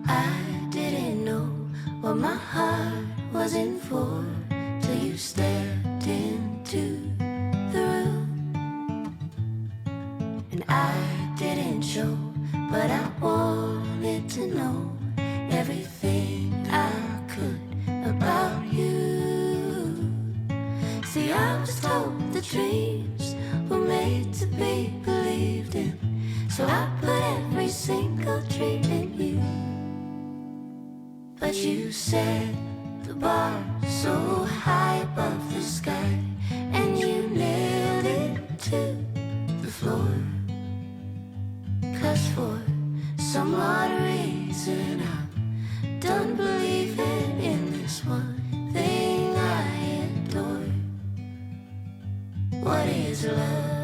I didn't know what my heart was in for till you stepped into the room. And I didn't show, but I wanted to know everything I could about you. See, I was told the dreams were made to be believed in, so I put every single dream in you. But you set the bar so high above the sky, and you nailed it to the floor. 'Cause for some odd reason I'm done believing in this one thing I adore. What is love?